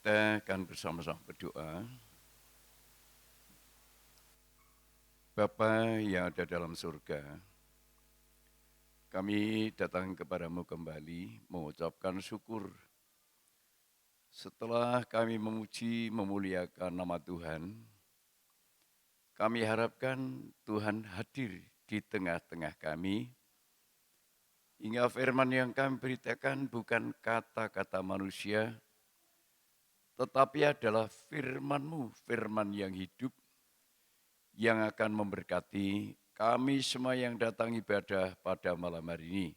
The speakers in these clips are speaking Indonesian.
Kita akan bersama-sama berdoa. Bapa yang ada dalam surga, kami datang kepadamu kembali mengucapkan syukur setelah kami memuji memuliakan nama Tuhan. Kami harapkan Tuhan hadir di tengah-tengah kami, hingga firman yang kami beritakan bukan kata-kata manusia, tetapi adalah firman-Mu, firman yang hidup, yang akan memberkati kami semua yang datang ibadah pada malam hari ini.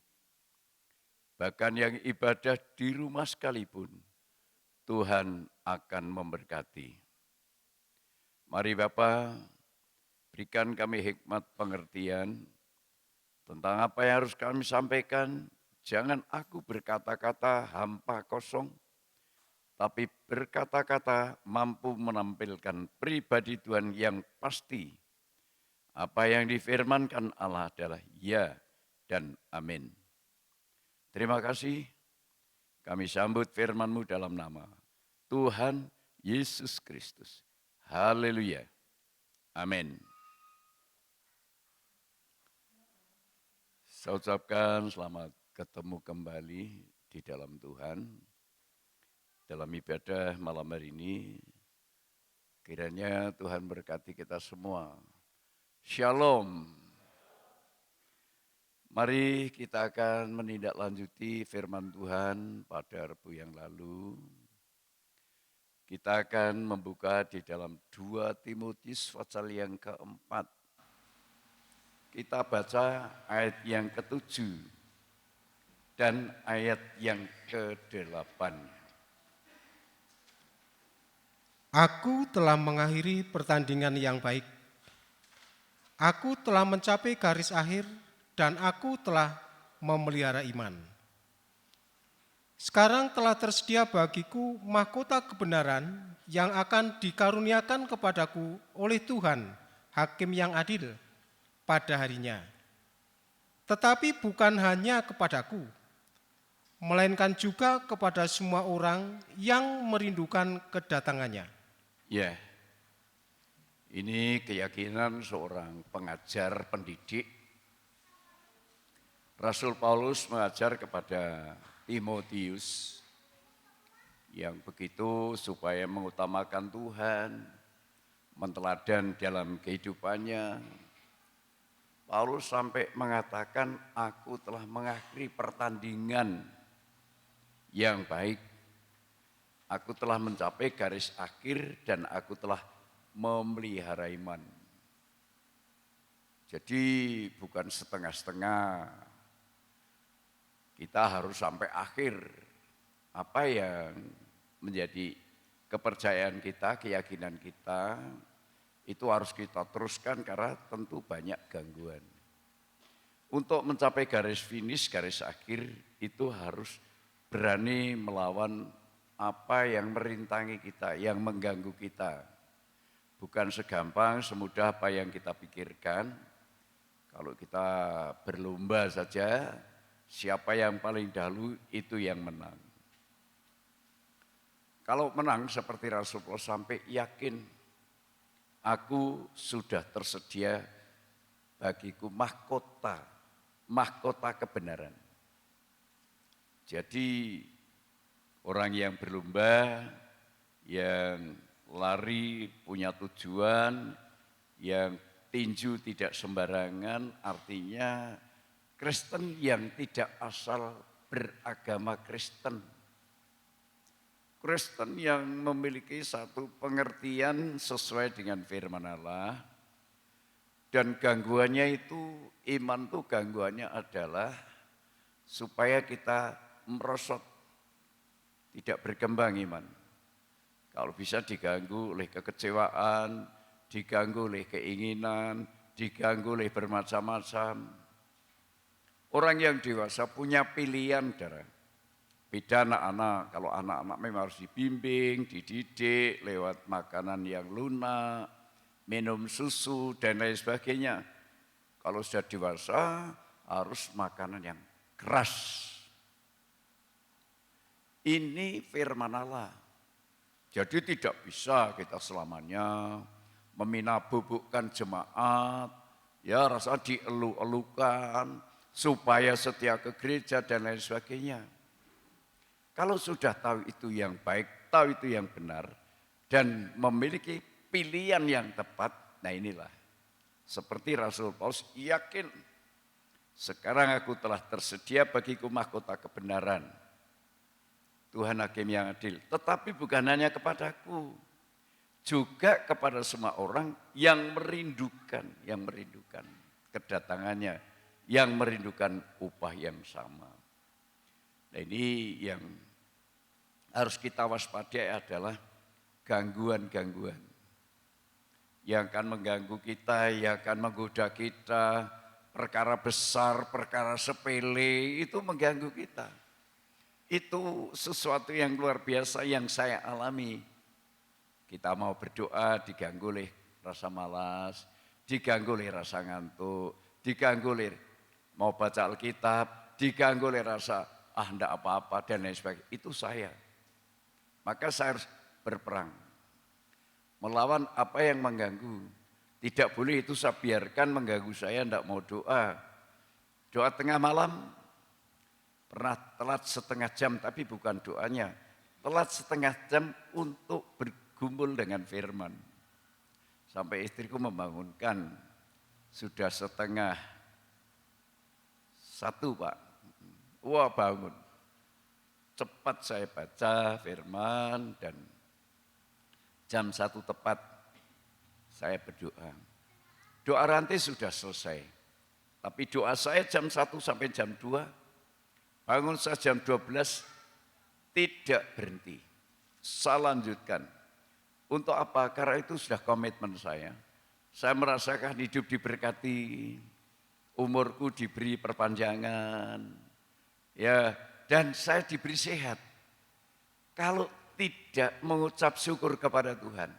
Bahkan yang ibadah di rumah sekalipun, Tuhan akan memberkati. Mari Bapa, berikan kami hikmat pengertian tentang apa yang harus kami sampaikan. Jangan aku berkata-kata hampa kosong, tapi berkata-kata mampu menampilkan pribadi Tuhan yang pasti. Apa yang difirmankan Allah adalah ya dan amin. Terima kasih, kami sambut firman-Mu dalam nama Tuhan Yesus Kristus. Haleluya. Amin. Saya ucapkan selamat ketemu kembali di dalam Tuhan. Dalam ibadah malam hari ini, kiranya Tuhan berkati kita semua. Shalom. Mari kita akan menindaklanjuti firman Tuhan pada Rabu yang lalu. Kita akan membuka di dalam 2 Timotius pasal yang keempat. Kita baca ayat yang ke-7 dan ayat yang ke-8. Aku telah mengakhiri pertandingan yang baik. Aku telah mencapai garis akhir dan aku telah memelihara iman. Sekarang telah tersedia bagiku mahkota kebenaran yang akan dikaruniakan kepadaku oleh Tuhan, Hakim yang adil, pada harinya. Tetapi bukan hanya kepadaku, melainkan juga kepada semua orang yang merindukan kedatangannya. Ya, ini keyakinan seorang pengajar pendidik. Rasul Paulus mengajar kepada Timotius yang begitu supaya mengutamakan Tuhan, menteladan dalam kehidupannya. Paulus sampai mengatakan, aku telah mengakhiri pertandingan yang baik. Aku telah mencapai garis akhir dan aku telah memelihara iman. Jadi bukan setengah-setengah. Kita harus sampai akhir. Apa yang menjadi kepercayaan kita, keyakinan kita, itu harus kita teruskan karena tentu banyak gangguan. Untuk mencapai garis finish, garis akhir, itu harus berani melawan apa yang merintangi kita, yang mengganggu kita. Bukan segampang, semudah apa yang kita pikirkan. Kalau kita berlomba saja, siapa yang paling dahulu itu yang menang. Kalau menang seperti Rasulullah sampai yakin, aku sudah tersedia bagiku mahkota kebenaran. Jadi orang yang berlomba, yang lari punya tujuan, yang tinju tidak sembarangan, artinya Kristen yang tidak asal beragama Kristen. Kristen yang memiliki satu pengertian sesuai dengan firman Allah, dan gangguannya itu, iman itu gangguannya adalah supaya kita merosot, tidak berkembang iman. Kalau bisa diganggu oleh kekecewaan, diganggu oleh keinginan, diganggu oleh bermacam-macam. Orang yang dewasa punya pilihan, saudara. Beda anak-anak, kalau anak-anak memang harus dibimbing, dididik lewat makanan yang lunak, minum susu dan lain sebagainya. Kalau sudah dewasa harus makanan yang keras. Ini firman Allah. Jadi tidak bisa kita selamanya meminabubukkan jemaat, ya rasa dielu-elukan, supaya setia ke gereja dan lain sebagainya. Kalau sudah tahu itu yang baik, tahu itu yang benar, dan memiliki pilihan yang tepat, nah inilah. Seperti Rasul Paulus yakin, sekarang aku telah tersedia bagiku mahkota kebenaran. Tuhan Hakim yang adil, tetapi bukan hanya kepadaku, juga kepada semua orang yang merindukan kedatangannya, yang merindukan upah yang sama. Nah ini yang harus kita waspadai adalah gangguan-gangguan yang akan mengganggu kita, yang akan menggoda kita, perkara besar, perkara sepele itu mengganggu kita. Itu sesuatu yang luar biasa yang saya alami. Kita mau berdoa diganggu oleh rasa malas, diganggu oleh rasa ngantuk, diganggu oleh mau baca Alkitab, diganggu oleh rasa enggak apa-apa dan lain sebagainya. Itu saya. Maka saya harus berperang. Melawan apa yang mengganggu. Tidak boleh itu saya biarkan mengganggu saya, enggak mau doa. Doa tengah malam, pernah telat setengah jam tapi bukan doanya. Telat setengah jam untuk bergumul dengan firman. Sampai istriku membangunkan, sudah setengah satu Pak. Wah bangun. Cepat saya baca firman dan jam 1 tepat saya berdoa. Doa rantai sudah selesai. Tapi doa saya jam 1 sampai jam 2. Bangun saya jam 12 tidak berhenti. Saya lanjutkan. Untuk apa? Karena itu sudah komitmen saya. Saya merasakan hidup diberkati, umurku diberi perpanjangan, ya, dan saya diberi sehat. Kalau tidak mengucap syukur kepada Tuhan,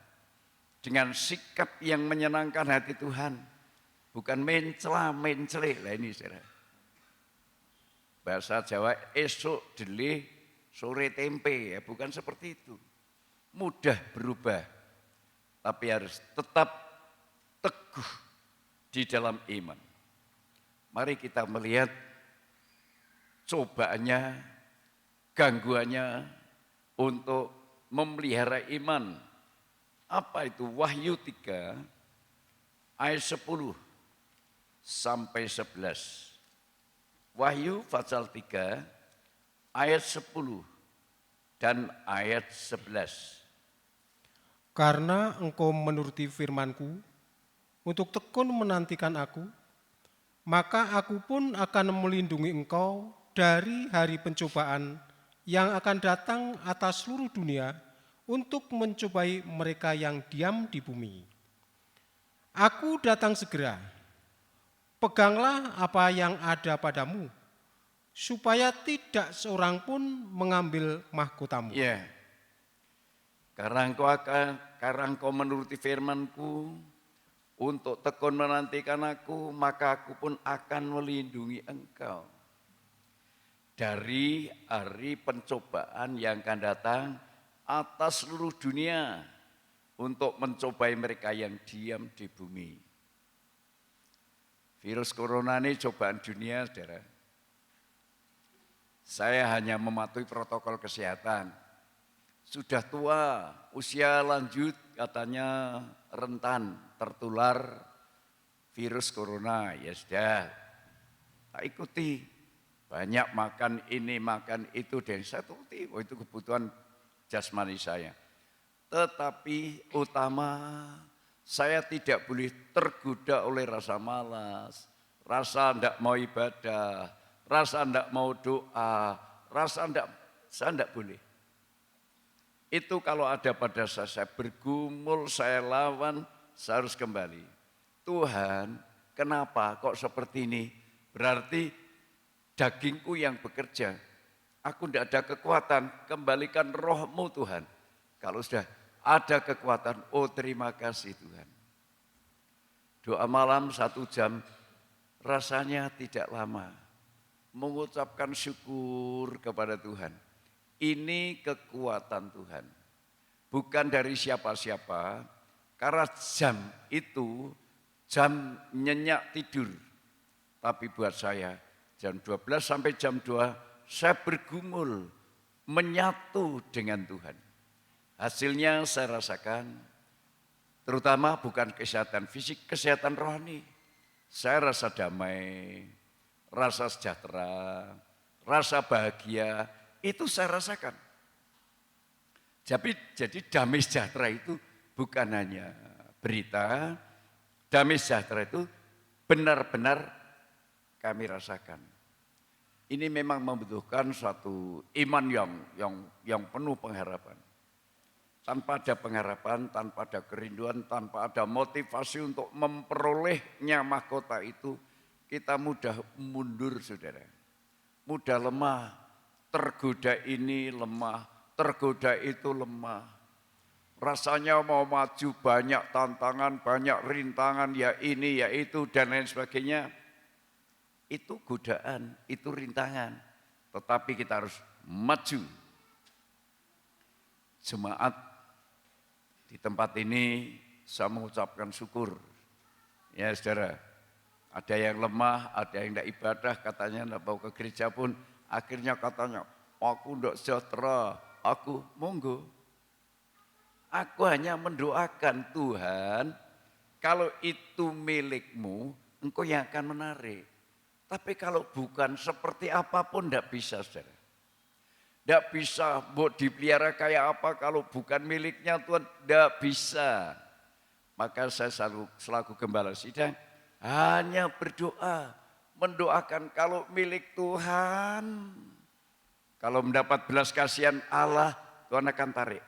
dengan sikap yang menyenangkan hati Tuhan, bukan mencela-mencele, lah ini saudara. Bahasa Jawa esok dele sore tempe, ya bukan seperti itu. Mudah berubah, tapi harus tetap teguh di dalam iman. Mari kita melihat cobaannya, gangguannya untuk memelihara iman. Apa itu? Wahyu 3 ayat 10 sampai 11. Wahyu pasal 3 ayat 10 dan ayat 11. Karena engkau menuruti firman-Ku untuk tekun menantikan aku, maka aku pun akan melindungi engkau dari hari pencobaan yang akan datang atas seluruh dunia untuk mencobai mereka yang diam di bumi. Aku datang segera. Peganglah apa yang ada padamu, supaya tidak seorang pun mengambil mahkotamu. Ya, karena engkau menuruti firman-Ku, untuk tekun menantikan aku, maka aku pun akan melindungi engkau dari hari pencobaan yang akan datang atas seluruh dunia untuk mencobai mereka yang diam di bumi. Virus corona ini cobaan dunia, saudara. Saya hanya mematuhi protokol kesehatan. Sudah tua, usia lanjut, katanya rentan tertular virus corona. Ya sudah, tak ikuti. Banyak makan ini, makan itu, dan saya turuti. Oh, itu kebutuhan jasmani saya. Tetapi utama, saya tidak boleh tergoda oleh rasa malas, rasa tidak mau ibadah, rasa tidak mau doa, saya tidak boleh. Itu kalau ada pada saya bergumul, saya lawan, saya harus kembali. Tuhan, kenapa kok seperti ini? Berarti dagingku yang bekerja. Aku tidak ada kekuatan, kembalikan rohmu Tuhan. Kalau sudah ada kekuatan, oh terima kasih Tuhan. Doa malam 1 jam, rasanya tidak lama. Mengucapkan syukur kepada Tuhan. Ini kekuatan Tuhan. bukan dari siapa-siapa, karena jam itu jam nyenyak tidur. Tapi buat saya jam 12 sampai jam 2 saya bergumul, menyatu dengan Tuhan. Hasilnya saya rasakan, terutama bukan kesehatan fisik, kesehatan rohani. Saya rasa damai, rasa sejahtera, rasa bahagia, itu saya rasakan. Jadi damai sejahtera itu bukan hanya berita, damai sejahtera itu benar-benar kami rasakan. Ini memang membutuhkan suatu iman yang penuh pengharapan. Tanpa ada pengharapan, tanpa ada kerinduan, tanpa ada motivasi untuk memperolehnya mahkota itu, kita mudah mundur, saudara. Mudah lemah, tergoda ini lemah, tergoda itu lemah. Rasanya mau maju banyak tantangan, banyak rintangan, ya ini, ya itu, dan lain sebagainya. Itu godaan, itu rintangan. Tetapi kita harus maju. Jemaat di tempat ini saya mengucapkan syukur. Ya saudara, ada yang lemah, ada yang tidak ibadah, katanya tidak mau ke gereja pun. Akhirnya katanya, aku tidak sejahtera, aku monggo. Aku hanya mendoakan Tuhan, kalau itu milikmu, engkau yang akan menarik. Tapi kalau bukan seperti apapun tidak bisa, saudara. Tidak bisa mau dipelihara kayak apa kalau bukan miliknya Tuhan, tidak bisa. Maka saya selaku gembala sidang hanya berdoa, mendoakan kalau milik Tuhan, kalau mendapat belas kasihan Allah, Tuhan akan tarik.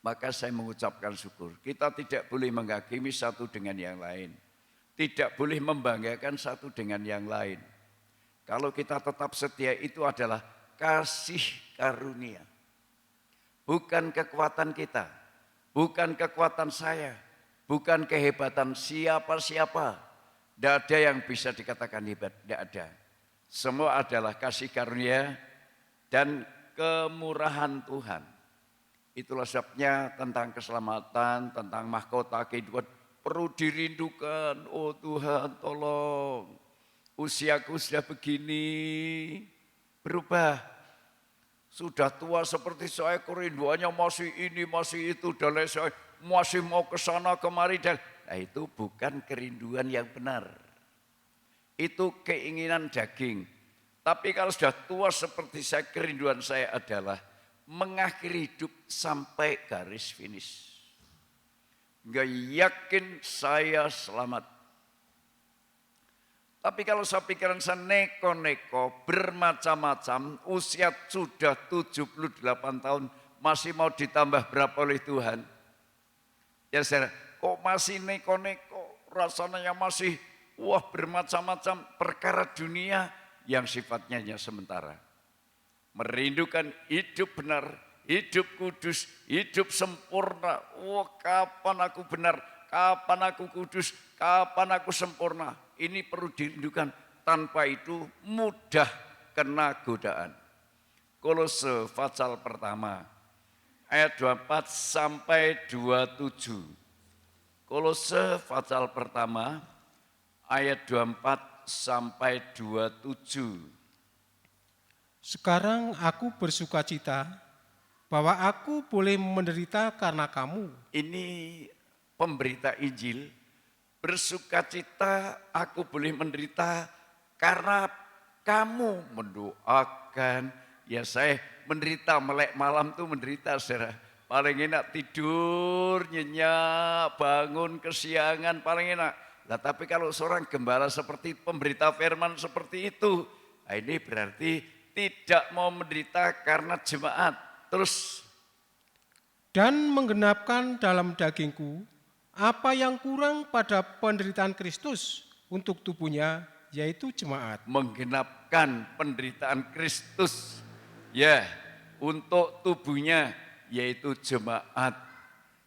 Maka saya mengucapkan syukur. Kita tidak boleh menghakimi satu dengan yang lain. Tidak boleh membanggakan satu dengan yang lain. Kalau kita tetap setia itu adalah kasih karunia. Bukan kekuatan kita, bukan kekuatan saya, bukan kehebatan siapa-siapa. Tidak ada yang bisa dikatakan hebat, tidak ada. Semua adalah kasih karunia dan kemurahan Tuhan. Itulah sebabnya tentang keselamatan, tentang mahkota kehidupan perlu dirindukan. Oh Tuhan, tolong. Usiaku sudah begini, berubah. Sudah tua seperti saya, kerinduannya masih ini, masih itu, dan lain saya masih mau ke sana kemari. Nah itu bukan kerinduan yang benar. Itu keinginan daging. Tapi kalau sudah tua seperti saya, kerinduan saya adalah mengakhiri hidup sampai garis finish. Enggak yakin saya selamat. Tapi kalau saya pikiran saya neko-neko, bermacam-macam, usia sudah 78 tahun, masih mau ditambah berapa oleh Tuhan? Ya saudara, kok masih neko-neko, rasanya masih bermacam-macam perkara dunia yang sifatnya hanya sementara. Merindukan hidup benar, hidup kudus, hidup sempurna. Kapan aku benar, kapan aku kudus, kapan aku sempurna. Ini perlu dirindukan, tanpa itu mudah kena godaan. Kolose pasal pertama ayat 24 sampai 27. Kolose pasal pertama ayat 24 sampai 27. Sekarang aku bersukacita bahwa aku boleh menderita karena kamu. Ini pemberita Injil. Bersukacita aku boleh menderita karena kamu mendoakan. Ya saya menderita, melek malam tuh menderita, saudara. Paling enak tidur, nyenyak, bangun kesiangan, paling enak. Nah, tapi kalau seorang gembala seperti pemberita firman seperti itu, nah ini berarti tidak mau menderita karena jemaat. Terus. Dan menggenapkan dalam dagingku apa yang kurang pada penderitaan Kristus untuk tubuhnya, yaitu jemaat. Menggenapkan penderitaan Kristus, ya, untuk tubuhnya, yaitu jemaat.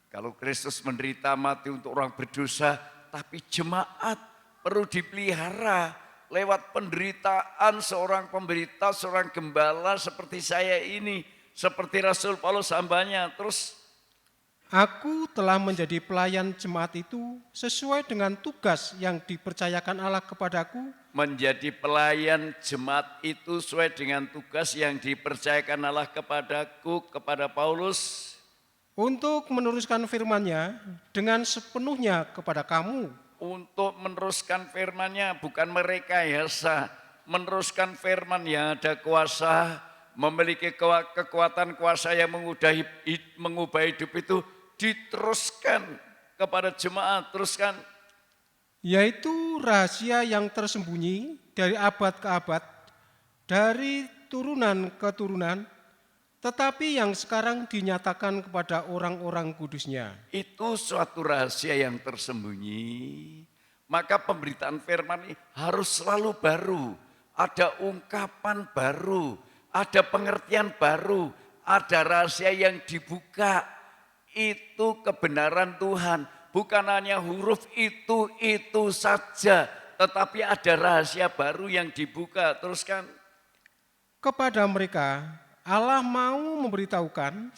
Kalau Kristus menderita mati untuk orang berdosa, tapi jemaat perlu dipelihara lewat penderitaan seorang pemberita, seorang gembala seperti saya ini. seperti Rasul Paulus hambanya. Terus Aku telah menjadi pelayan jemaat itu sesuai dengan tugas yang dipercayakan Allah kepadaku menjadi pelayan jemaat itu sesuai dengan tugas yang dipercayakan Allah kepadaku, kepada Paulus, untuk meneruskan firman-Nya dengan sepenuhnya kepada kamu. untuk meneruskan firman-Nya, bukan merekayasa, meneruskan firman yang ada kuasa, memiliki kekuatan kuasa yang mengubah hidup itu diteruskan kepada jemaat, teruskan. Yaitu rahasia yang tersembunyi dari abad ke abad, dari turunan ke turunan, tetapi yang sekarang dinyatakan kepada orang-orang kudusnya. Itu suatu rahasia yang tersembunyi. Maka pemberitaan firman ini harus selalu baru. Ada ungkapan baru, ada pengertian baru, ada rahasia yang dibuka. Itu kebenaran Tuhan. Bukan hanya huruf itu saja, tetapi ada rahasia baru yang dibuka. Teruskan. Kepada mereka, Allah mau memberitahukan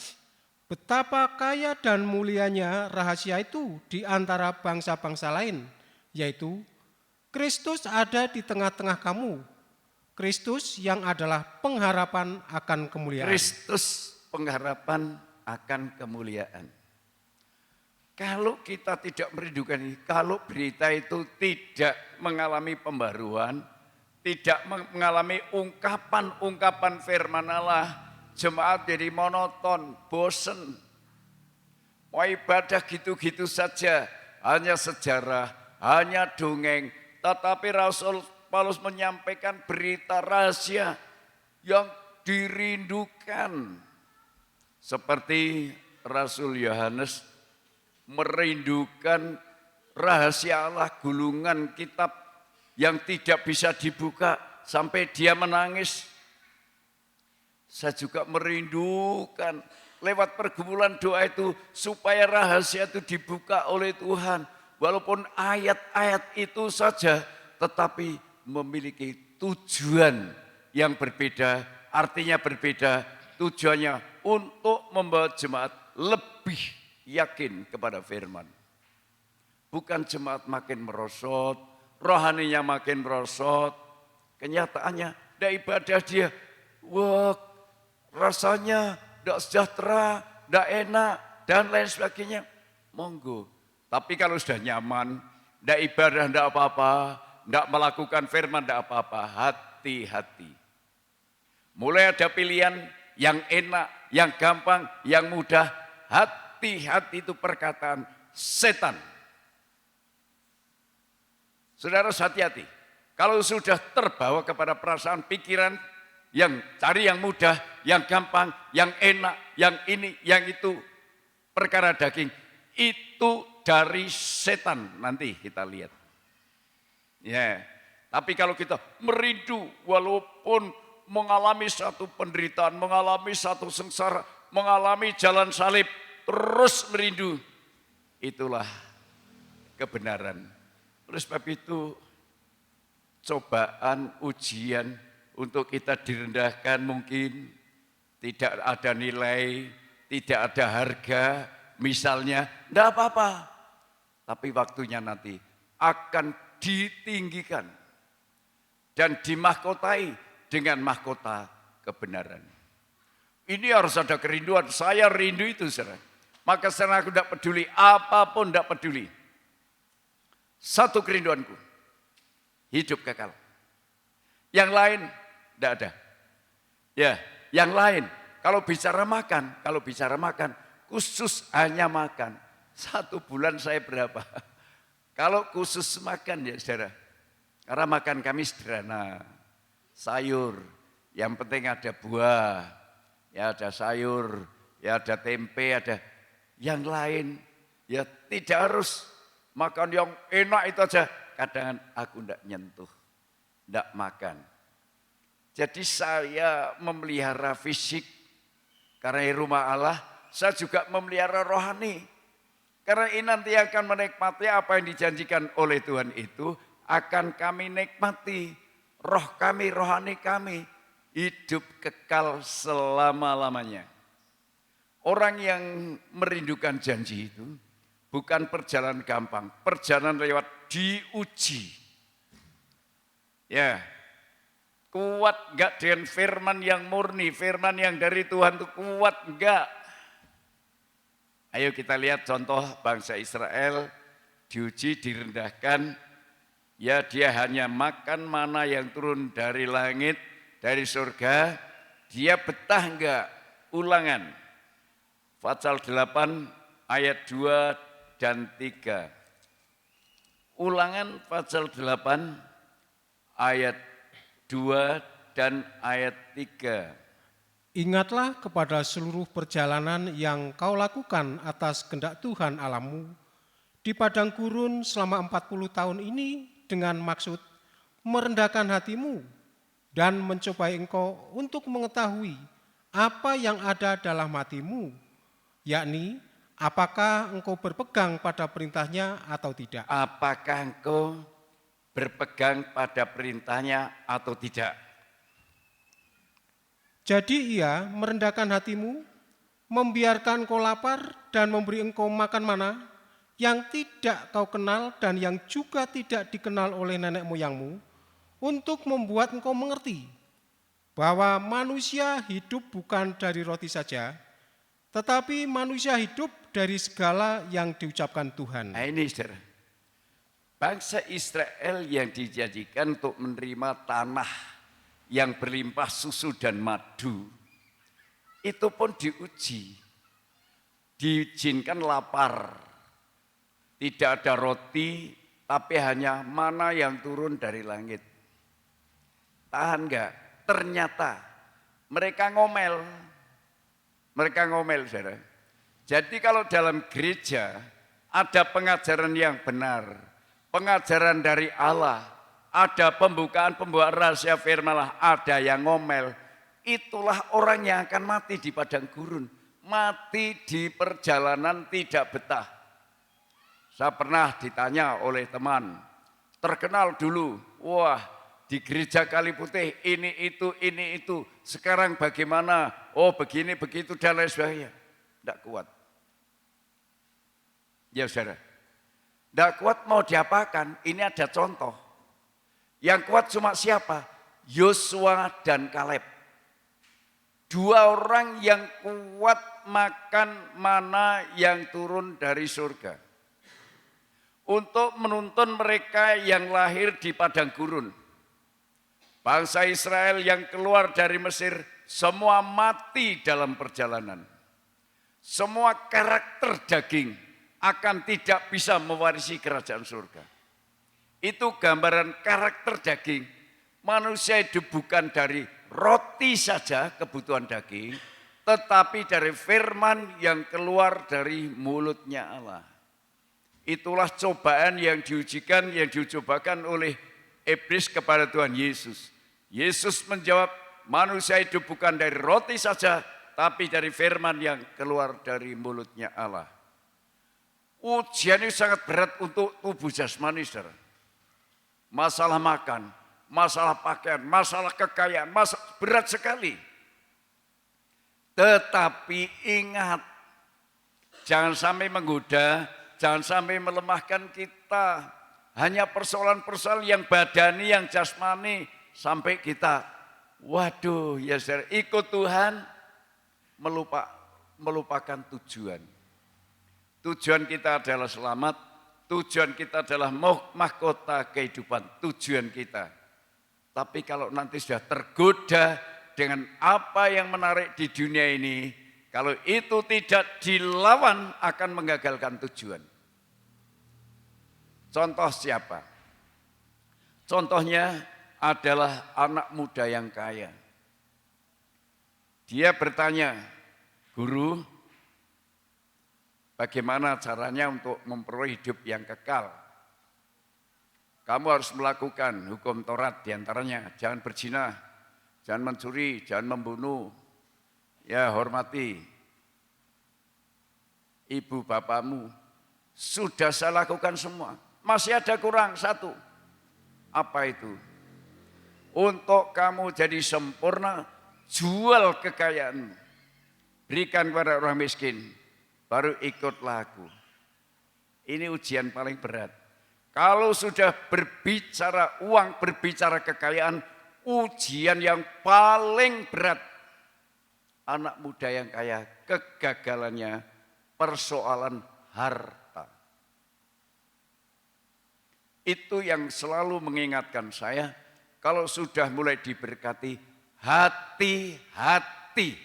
betapa kaya dan mulianya rahasia itu di antara bangsa-bangsa lain, yaitu Kristus ada di tengah-tengah kamu. Kristus yang adalah pengharapan akan kemuliaan. Kristus pengharapan akan kemuliaan. Kalau kita tidak merindukan ini, kalau berita itu tidak mengalami pembaruan, tidak mengalami ungkapan-ungkapan firman Allah, jemaat jadi monoton, bosen. Mau ibadah gitu-gitu saja, hanya sejarah, hanya dongeng. Tetapi Rasul Paulus menyampaikan berita rahasia yang dirindukan. Seperti Rasul Yohanes merindukan rahasia Allah, gulungan kitab yang tidak bisa dibuka sampai dia menangis. Saya juga merindukan lewat pergumulan doa itu supaya rahasia itu dibuka oleh Tuhan. Walaupun ayat-ayat itu saja tetapi memiliki tujuan yang berbeda, artinya berbeda, tujuannya untuk membawa jemaat lebih yakin kepada firman. Bukan jemaat makin merosot, rohaninya makin merosot, kenyataannya tidak ibadah dia, wah rasanya tidak sejahtera, tidak enak, dan lain sebagainya. Monggo. Tapi kalau sudah nyaman, tidak ibadah, tidak apa-apa, tidak melakukan firman, tidak apa-apa, hati-hati. Mulai ada pilihan yang enak, yang gampang, yang mudah, hati-hati itu perkataan setan. Saudara hati-hati. Kalau sudah terbawa kepada perasaan pikiran yang cari yang mudah, yang gampang, yang enak, yang ini, yang itu, perkara daging, itu dari setan, nanti kita lihat. Ya, tapi kalau kita merindu walaupun mengalami satu penderitaan, mengalami satu sengsara, mengalami jalan salib, terus merindu, itulah kebenaran. Oleh sebab itu, cobaan, ujian untuk kita direndahkan mungkin tidak ada nilai, tidak ada harga, misalnya, tidak apa-apa. Tapi waktunya nanti akan ditinggikan dan dimahkotai dengan mahkota kebenaran. Ini harus ada kerinduan, saya rindu itu saudara. Maka sekarang aku tidak peduli, apapun tidak peduli. Satu kerinduanku, hidup kekal. Yang lain tidak ada. Ya, yang lain kalau bicara makan, khusus hanya makan. 1 bulan saya berapa? Kalau khusus makan ya saudara, karena makan kami sederhana, sayur, yang penting ada buah, ya ada sayur, ya ada tempe, ada yang lain, ya tidak harus makan yang enak itu aja. Kadang aku tidak nyentuh, tidak makan. Jadi saya memelihara fisik, karena di rumah Allah, saya juga memelihara rohani. Karena ini nanti akan menikmati apa yang dijanjikan oleh Tuhan itu, akan kami nikmati. Roh kami, rohani kami. hidup kekal selama-lamanya. Orang yang merindukan janji itu bukan perjalanan gampang, perjalanan lewat diuji. Ya, kuat enggak dengan firman yang murni, firman yang dari Tuhan itu kuat enggak? Ayo kita lihat contoh bangsa Israel diuji, direndahkan. Ya, dia hanya makan mana yang turun dari langit, dari surga. Dia betah enggak? Ulangan pasal 8 ayat 2 dan 3. Ulangan pasal 8 ayat 2 dan ayat 3. Ingatlah kepada seluruh perjalanan yang kau lakukan atas kehendak Tuhan Allahmu di padang gurun selama 40 tahun ini dengan maksud merendahkan hatimu dan mencobai engkau untuk mengetahui apa yang ada dalam hatimu, yakni apakah engkau berpegang pada perintahnya atau tidak. Apakah engkau berpegang pada perintahnya atau tidak? Jadi ia merendahkan hatimu, membiarkan kau lapar dan memberi engkau makan mana yang tidak kau kenal dan yang juga tidak dikenal oleh nenek moyangmu, untuk membuat engkau mengerti bahwa manusia hidup bukan dari roti saja, tetapi manusia hidup dari segala yang diucapkan Tuhan. Nah ini saudara, bangsa Israel yang dijanjikan untuk menerima tanah yang berlimpah susu dan madu, itu pun diuji, diizinkan lapar, tidak ada roti, tapi hanya mana yang turun dari langit. Tahan enggak? Ternyata mereka ngomel, saudara. Jadi kalau dalam gereja ada pengajaran yang benar, pengajaran dari Allah, ada pembukaan rahasia firman Allah, ada yang ngomel, itulah orang yang akan mati di padang gurun, mati di perjalanan tidak betah. Saya pernah ditanya oleh teman, terkenal dulu, wah di gereja Kali Putih ini itu, sekarang bagaimana? Oh begini begitu dan lain sebagainya. Tidak kuat. Ya saudara, tidak kuat mau diapakan? Ini ada contoh. Yang kuat cuma siapa? Yosua dan Kaleb. Dua orang yang kuat makan mana yang turun dari surga. Untuk menuntun mereka yang lahir di padang gurun. Bangsa Israel yang keluar dari Mesir, semua mati dalam perjalanan. Semua karakter daging akan tidak bisa mewarisi kerajaan surga. Itu gambaran karakter daging. Manusia hidup bukan dari roti saja kebutuhan daging, tetapi dari firman yang keluar dari mulutnya Allah. Itulah cobaan yang diujikan, yang dicobakan oleh iblis kepada Tuhan Yesus. Yesus menjawab, manusia hidup bukan dari roti saja, tapi dari firman yang keluar dari mulutnya Allah. Ujian ini sangat berat untuk tubuh jasmani, saudara. Masalah makan, masalah pakaian, masalah kekayaan, berat sekali. Tetapi ingat, jangan sampai menggoda, jangan sampai melemahkan kita. Hanya persoalan-persoalan yang badani, yang jasmani, sampai kita, waduh ya saudara, ikut Tuhan, melupakan tujuan. Tujuan kita adalah selamat. Tujuan kita adalah mahkota kehidupan, tujuan kita. Tapi kalau nanti sudah tergoda dengan apa yang menarik di dunia ini, kalau itu tidak dilawan akan menggagalkan tujuan. Contoh siapa? Contohnya adalah anak muda yang kaya. Dia bertanya, Guru, bagaimana caranya untuk memperoleh hidup yang kekal? Kamu harus melakukan hukum Taurat diantaranya, jangan berzina, jangan mencuri, jangan membunuh, ya hormati ibu bapamu. Sudah saya lakukan semua, masih ada kurang satu. Apa itu? Untuk kamu jadi sempurna, jual kekayaan, berikan kepada orang miskin, baru ikutlah aku. Ini ujian paling berat. Kalau sudah berbicara uang, berbicara kekayaan, ujian yang paling berat. Anak muda yang kaya, kegagalannya persoalan harta. Itu yang selalu mengingatkan saya, kalau sudah mulai diberkati, hati-hati.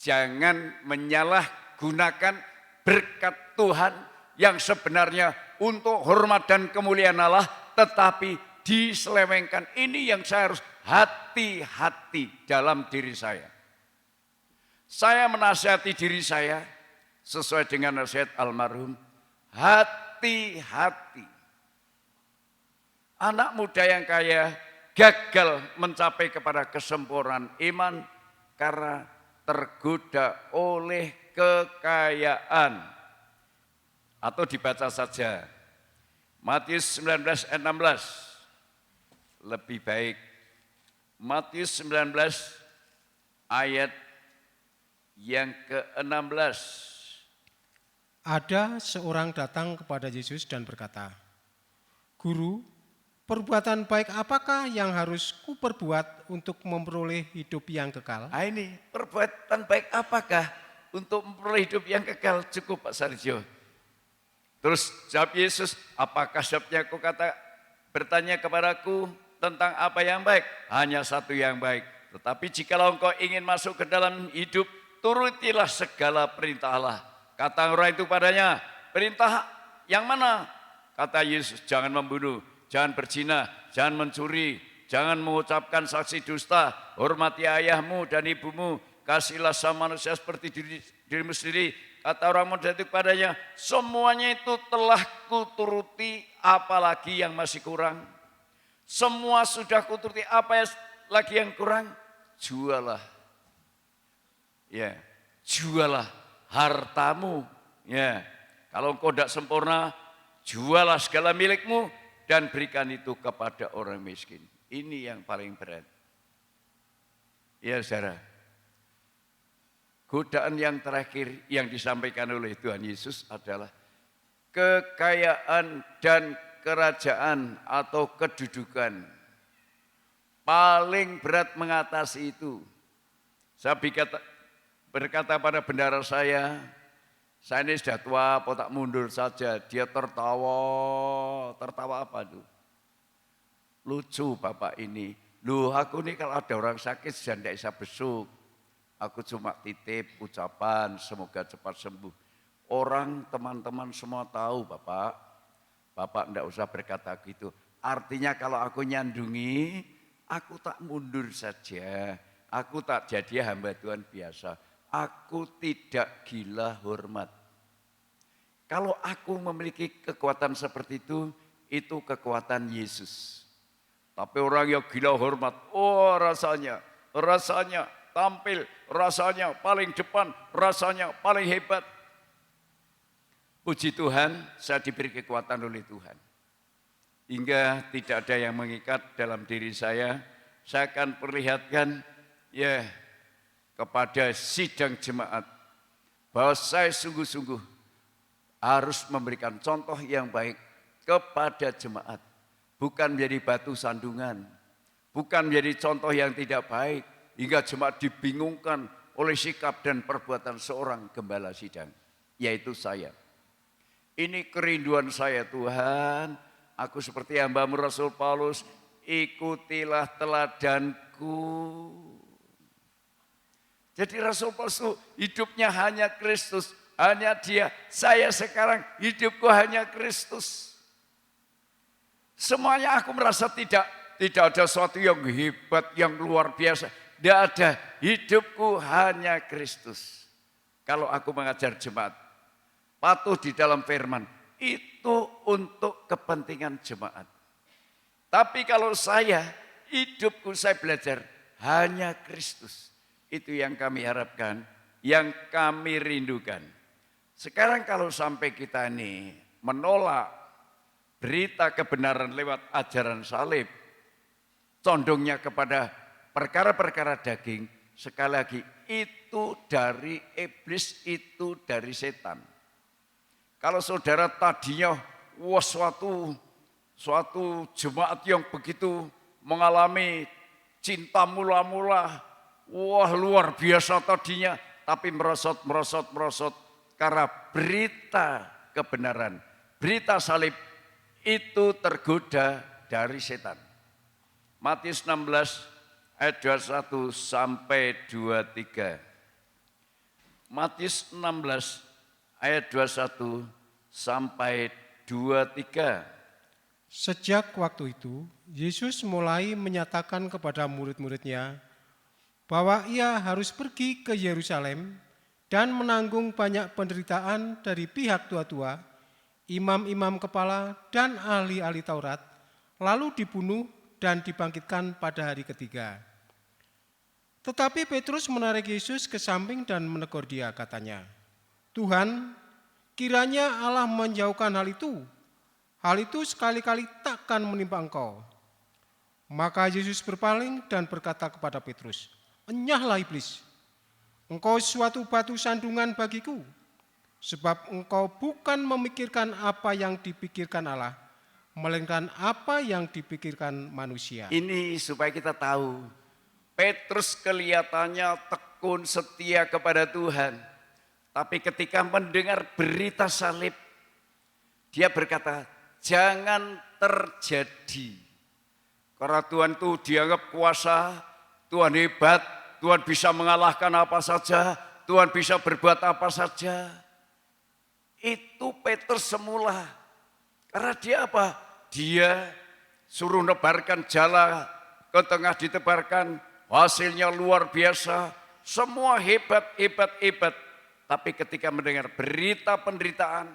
Jangan menyalahgunakan berkat Tuhan yang sebenarnya untuk hormat dan kemuliaan Allah, tetapi diselewengkan. Ini yang saya harus hati-hati dalam diri saya. Saya menasihati diri saya sesuai dengan nasihat almarhum, hati-hati. Anak muda yang kaya gagal mencapai kepada kesempurnaan iman karena tergoda oleh kekayaan. Atau dibaca saja Matius 19 ayat 16. Lebih baik Matius 19 ayat yang ke-16. Ada seorang datang kepada Yesus dan berkata, "Guru, perbuatan baik apakah yang harus kuperbuat untuk memperoleh hidup yang kekal?" Ini perbuatan baik apakah untuk memperoleh hidup yang kekal? Cukup Pak Sarjo. Terus jawab Yesus, apakah sebabnya kau bertanya kepadaku tentang apa yang baik? Hanya satu yang baik. Tetapi jikalau engkau ingin masuk ke dalam hidup, turutilah segala perintah Allah. Kata orang itu padanya, perintah yang mana? Kata Yesus, jangan membunuh, jangan berzina, jangan mencuri, jangan mengucapkan saksi dusta, hormati ayahmu dan ibumu, kasihlah sama manusia seperti dirimu sendiri. Kata orang muda itu kepadanya, semuanya itu telah kuturuti, apalagi yang masih kurang. Semua sudah kuturuti, apa lagi yang kurang? Jualah. Ya, jualah hartamu. Ya, kalau engkau tidak sempurna, jualah segala milikmu dan berikan itu kepada orang miskin. Ini yang paling berat. Ya saudara, godaan yang terakhir yang disampaikan oleh Tuhan Yesus adalah kekayaan dan kerajaan atau kedudukan. Paling berat mengatasi itu. Saya berkata pada bendara saya ini sudah tua, apa tak mundur saja. Dia tertawa apa tuh? Lucu Bapak ini. Loh aku ini kalau ada orang sakit sudah tidak bisa besuk. Aku cuma titip ucapan semoga cepat sembuh. Orang teman-teman semua tahu Bapak. Bapak tidak usah berkata gitu. Artinya kalau aku nyandungi, aku tak mundur saja. Aku tak jadi hamba Tuhan biasa. Aku tidak gila hormat. Kalau aku memiliki kekuatan seperti itu kekuatan Yesus. Tapi orang yang gila hormat, oh rasanya tampil, rasanya paling depan, rasanya paling hebat. Puji Tuhan, saya diberi kekuatan oleh Tuhan. Hingga tidak ada yang mengikat dalam diri saya akan perlihatkan ya kepada sidang jemaat bahwa saya sungguh-sungguh harus memberikan contoh yang baik kepada jemaat. Bukan menjadi batu sandungan, bukan menjadi contoh yang tidak baik, hingga jemaat dibingungkan oleh sikap dan perbuatan seorang gembala sidang, yaitu saya. Ini kerinduan saya Tuhan, aku seperti hamba-Mu Rasul Paulus, ikutilah teladanku. Jadi Rasul Paulus itu hidupnya hanya Kristus, hanya Dia. Saya sekarang hidupku hanya Kristus. Semuanya aku merasa tidak ada sesuatu yang hebat, yang luar biasa. Tidak ada, hidupku hanya Kristus. Kalau aku mengajar jemaat, patuh di dalam firman, itu untuk kepentingan jemaat. Tapi kalau hidupku saya belajar hanya Kristus. Itu yang kami harapkan, yang kami rindukan. Sekarang kalau sampai kita ini menolak berita kebenaran lewat ajaran salib, condongnya kepada perkara-perkara daging, sekali lagi itu dari iblis, itu dari setan. Kalau saudara tadinya suatu jemaat yang begitu mengalami cinta mula-mula, luar biasa tadinya, tapi merosot karena berita kebenaran, berita salib itu tergoda dari setan. Matius 16 ayat 21 sampai 23. Matius 16 ayat 21 sampai 23. Sejak waktu itu, Yesus mulai menyatakan kepada murid-muridnya bahwa ia harus pergi ke Yerusalem dan menanggung banyak penderitaan dari pihak tua-tua, imam-imam kepala, dan ahli-ahli Taurat, lalu dibunuh dan dibangkitkan pada hari ketiga. Tetapi Petrus menarik Yesus ke samping dan menegur dia, katanya, "Tuhan, kiranya Allah menjauhkan hal itu. Hal itu sekali-kali takkan menimpa engkau." Maka Yesus berpaling dan berkata kepada Petrus, "Enyahlah iblis, engkau suatu batu sandungan bagiku, sebab engkau bukan memikirkan apa yang dipikirkan Allah, melainkan apa yang dipikirkan manusia." Ini supaya kita tahu, Petrus kelihatannya tekun setia kepada Tuhan. Tapi ketika mendengar berita salib, dia berkata, jangan terjadi. Karena Tuhan itu dianggap kuasa, Tuhan hebat, Tuhan bisa mengalahkan apa saja, Tuhan bisa berbuat apa saja. Itu Petrus semula. Karena dia apa? Dia suruh nebarkan jala, ke tengah ditebarkan, hasilnya luar biasa, semua hebat. Tapi ketika mendengar berita penderitaan,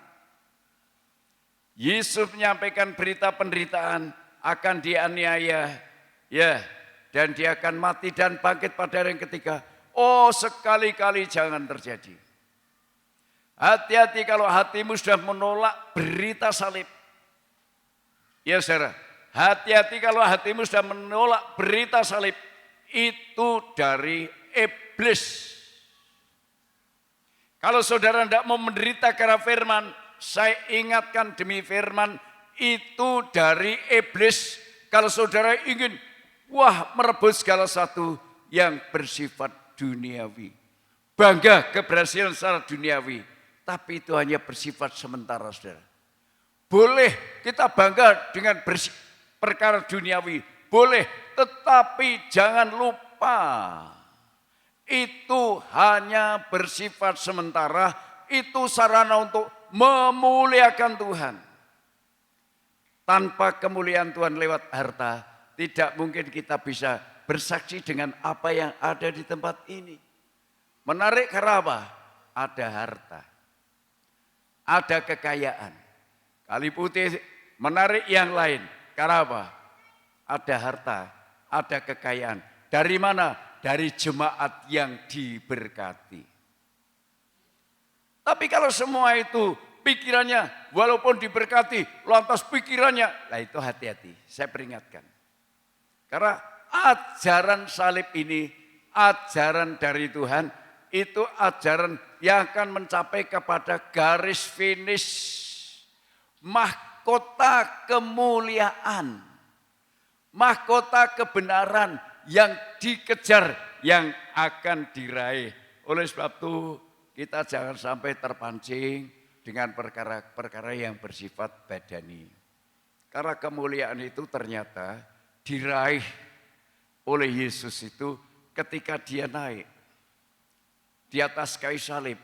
Yesus menyampaikan berita penderitaan, akan dianiaya, dan dia akan mati dan bangkit pada hari yang ketiga. Oh, sekali-kali jangan terjadi. Hati-hati kalau hatimu sudah menolak berita salib. Ya saudara, hati-hati kalau hatimu sudah menolak berita salib. Itu dari iblis. Kalau saudara tidak mau menderita karena firman, saya ingatkan demi firman, itu dari iblis. Kalau saudara ingin merebut segala satu yang bersifat duniawi, bangga keberhasilan secara duniawi, tapi itu hanya bersifat sementara, saudara. Boleh kita bangga dengan perkara duniawi, boleh, tetapi jangan lupa itu hanya bersifat sementara, itu sarana untuk memuliakan Tuhan. Tanpa kemuliaan Tuhan lewat harta, tidak mungkin kita bisa bersaksi dengan apa yang ada di tempat ini. Menarik karena apa? Ada harta, ada kekayaan. Kali putih menarik yang lain, karena apa? Ada harta, ada kekayaan. Dari mana? Dari jemaat yang diberkati. Tapi kalau semua itu pikirannya, walaupun diberkati, lantas pikirannya, lah itu hati-hati, saya peringatkan. Karena ajaran salib ini, ajaran dari Tuhan, itu ajaran yang akan mencapai kepada garis finish, mahkota kemuliaan, mahkota kebenaran yang dikejar, yang akan diraih. Oleh sebab itu kita jangan sampai terpancing dengan perkara-perkara yang bersifat badani. Karena kemuliaan itu ternyata diraih oleh Yesus itu ketika dia naik di atas kayu salib.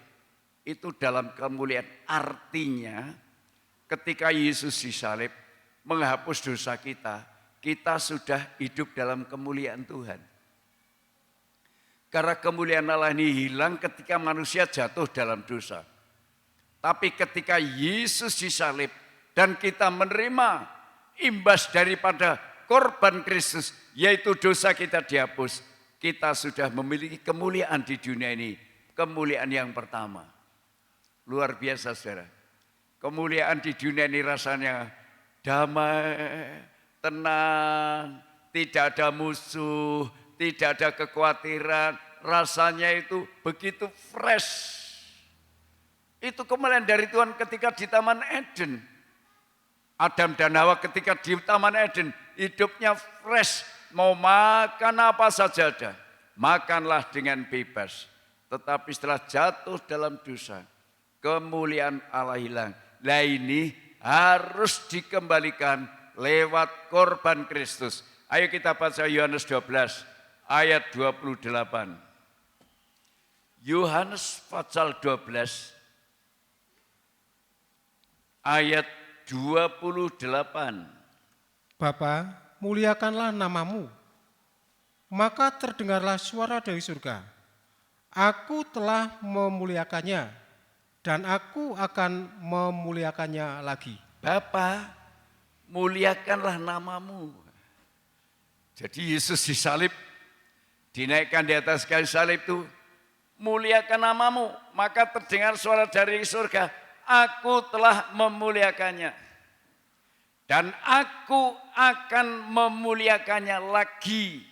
Itu dalam kemuliaan, artinya ketika Yesus disalib menghapus dosa kita, kita sudah hidup dalam kemuliaan Tuhan. Karena kemuliaan Allah ini hilang ketika manusia jatuh dalam dosa. Tapi ketika Yesus disalib dan kita menerima imbas daripada korban Kristus, yaitu dosa kita dihapus, kita sudah memiliki kemuliaan di dunia ini. Kemuliaan yang pertama. Luar biasa, saudara. Kemuliaan di dunia ini rasanya damai, tenang, tidak ada musuh, tidak ada kekhawatiran, rasanya itu begitu fresh. Itu kemuliaan dari Tuhan ketika di Taman Eden. Adam dan Hawa ketika di Taman Eden, hidupnya fresh, mau makan apa saja ada. Makanlah dengan bebas. Tetapi setelah jatuh dalam dosa, kemuliaan Allah hilang. Nah ini harus dikembalikan lewat korban Kristus. Ayo kita baca Yohanes 12 ayat 28. Yohanes pasal 12 ayat 28. Bapa, muliakanlah namamu. Maka terdengarlah suara dari surga. Aku telah memuliakannya, dan aku akan memuliakannya lagi. Bapa, muliakanlah namamu. Jadi Yesus disalib, dinaikkan di atas kayu salib itu, muliakan namamu. Maka terdengar suara dari surga, aku telah memuliakannya. Dan aku akan memuliakannya lagi.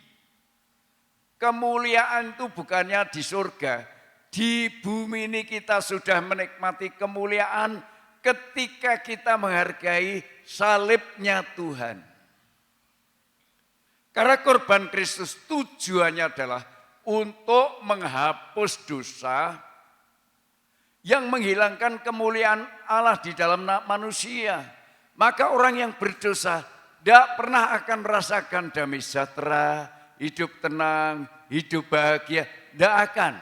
Kemuliaan itu bukannya di surga. Di bumi ini kita sudah menikmati kemuliaan ketika kita menghargai salibnya Tuhan. Karena korban Kristus tujuannya adalah untuk menghapus dosa yang menghilangkan kemuliaan Allah di dalam manusia. Maka orang yang berdosa tidak pernah akan merasakan damai sejahtera, hidup tenang, hidup bahagia. Tidak akan.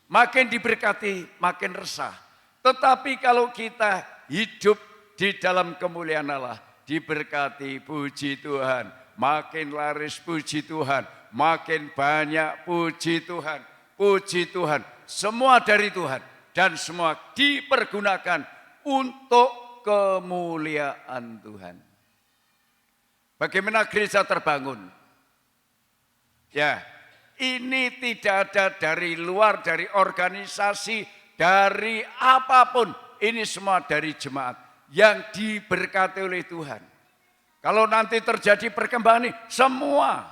Makin diberkati, makin resah. Tetapi kalau kita hidup di dalam kemuliaan Allah, diberkati, puji Tuhan, makin laris, puji Tuhan, makin banyak, puji Tuhan, puji Tuhan. Semua dari Tuhan dan semua dipergunakan untuk kemuliaan Tuhan. Bagaimana gereja terbangun? Ya, ini tidak ada dari luar, dari organisasi, dari apapun. Ini semua dari jemaat yang diberkati oleh Tuhan. Kalau nanti terjadi perkembangan ini, semua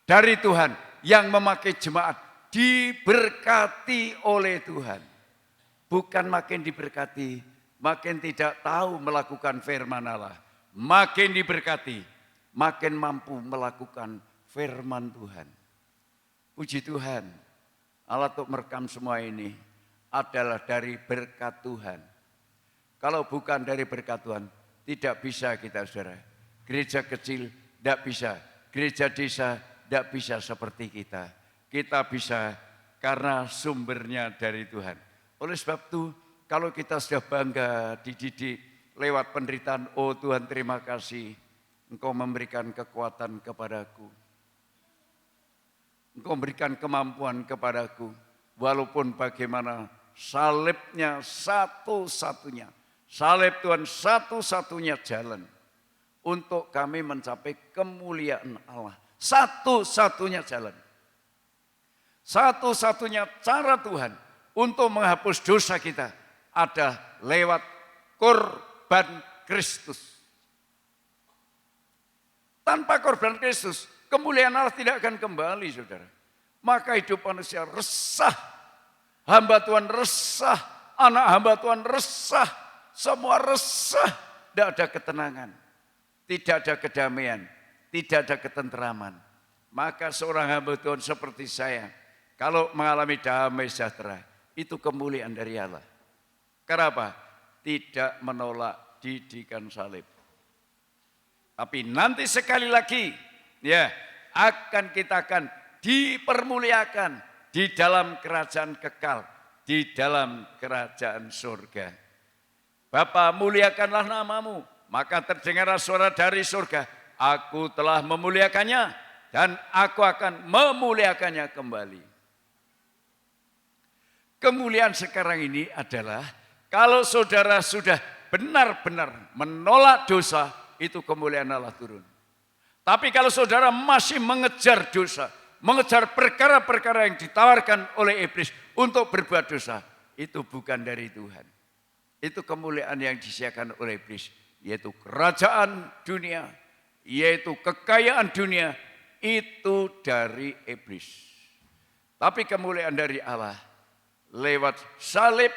dari Tuhan yang memakai jemaat diberkati oleh Tuhan. Bukan makin diberkati, makin tidak tahu melakukan firman Allah. Makin diberkati, makin mampu melakukan firman Tuhan. Puji Tuhan, Allah untuk merekam semua ini adalah dari berkat Tuhan. Kalau bukan dari berkat Tuhan, tidak bisa kita saudara. Gereja kecil tidak bisa, gereja desa tidak bisa seperti kita. Kita bisa karena sumbernya dari Tuhan. Oleh sebab itu, kalau kita sudah bangga dididik lewat penderitaan, oh Tuhan terima kasih, Engkau memberikan kekuatan kepadaku. Engkau memberikan kemampuan kepadaku. Walaupun bagaimana salibnya satu-satunya. Salib Tuhan satu-satunya jalan untuk kami mencapai kemuliaan Allah. Satu-satunya jalan. Satu-satunya cara Tuhan untuk menghapus dosa kita ada lewat korban Kristus. Tanpa korban Kristus, kemuliaan Allah tidak akan kembali, saudara. Maka hidup manusia resah. Hamba Tuhan resah. Anak hamba Tuhan resah. Semua resah. Tidak ada ketenangan. Tidak ada kedamaian. Tidak ada ketenteraman. Maka seorang hamba Tuhan seperti saya, kalau mengalami damai sejahtera, itu kemuliaan dari Allah. Kenapa? Tidak menolak didikan salib. Tapi nanti sekali lagi, ya, kita akan dipermuliakan di dalam kerajaan kekal, di dalam kerajaan surga. Bapa, muliakanlah namamu, maka terdengar suara dari surga, aku telah memuliakannya dan aku akan memuliakannya kembali. Kemuliaan sekarang ini adalah kalau saudara sudah benar-benar menolak dosa, itu kemuliaan Allah turun. Tapi kalau saudara masih mengejar dosa, mengejar perkara-perkara yang ditawarkan oleh iblis untuk berbuat dosa, itu bukan dari Tuhan. Itu kemuliaan yang disediakan oleh iblis, yaitu kerajaan dunia yaitu kekayaan dunia, itu dari iblis. Tapi kemuliaan dari Allah lewat salib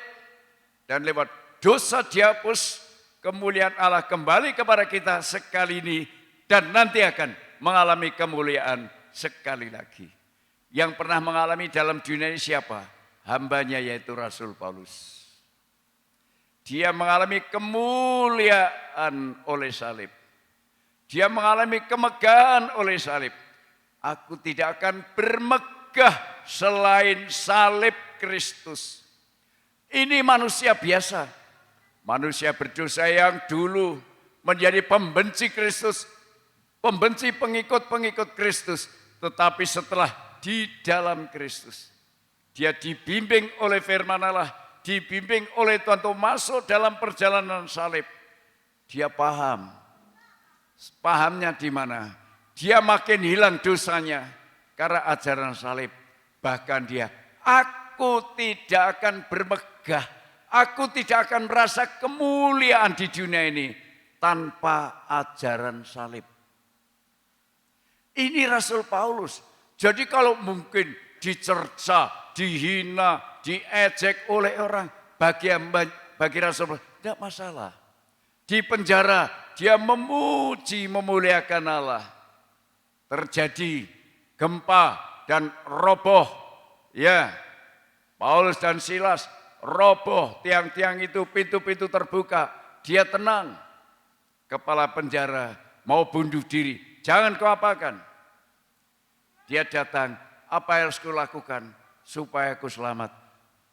dan lewat dosa dihapus, kemuliaan Allah kembali kepada kita sekali ini dan nanti akan mengalami kemuliaan sekali lagi. Yang pernah mengalami dalam dunia ini siapa? Hambanya yaitu Rasul Paulus. Dia mengalami kemuliaan oleh salib. Dia mengalami kemegahan oleh salib. Aku tidak akan bermegah selain salib Kristus. Ini manusia biasa. Manusia berdosa yang dulu menjadi pembenci Kristus. Pembenci pengikut-pengikut Kristus. Tetapi setelah di dalam Kristus, dia dibimbing oleh firman Allah, dibimbing oleh Tuhan untuk masuk dalam perjalanan salib. Dia paham. Pahamnya di mana? Dia makin hilang dosanya karena ajaran salib. Bahkan dia, aku tidak akan bermegah, aku tidak akan merasa kemuliaan di dunia ini tanpa ajaran salib. Ini Rasul Paulus. Jadi kalau mungkin dicerca, dihina, diejek oleh orang, bagi Rasul Paulus tidak masalah. Di penjara dia memuji, memuliakan Allah. Terjadi gempa dan roboh. Ya, Paulus dan Silas roboh, tiang-tiang itu, pintu-pintu terbuka. Dia tenang. Kepala penjara mau bunuh diri. Jangan kau apakan. Dia datang, apa yang harus kau lakukan supaya aku selamat?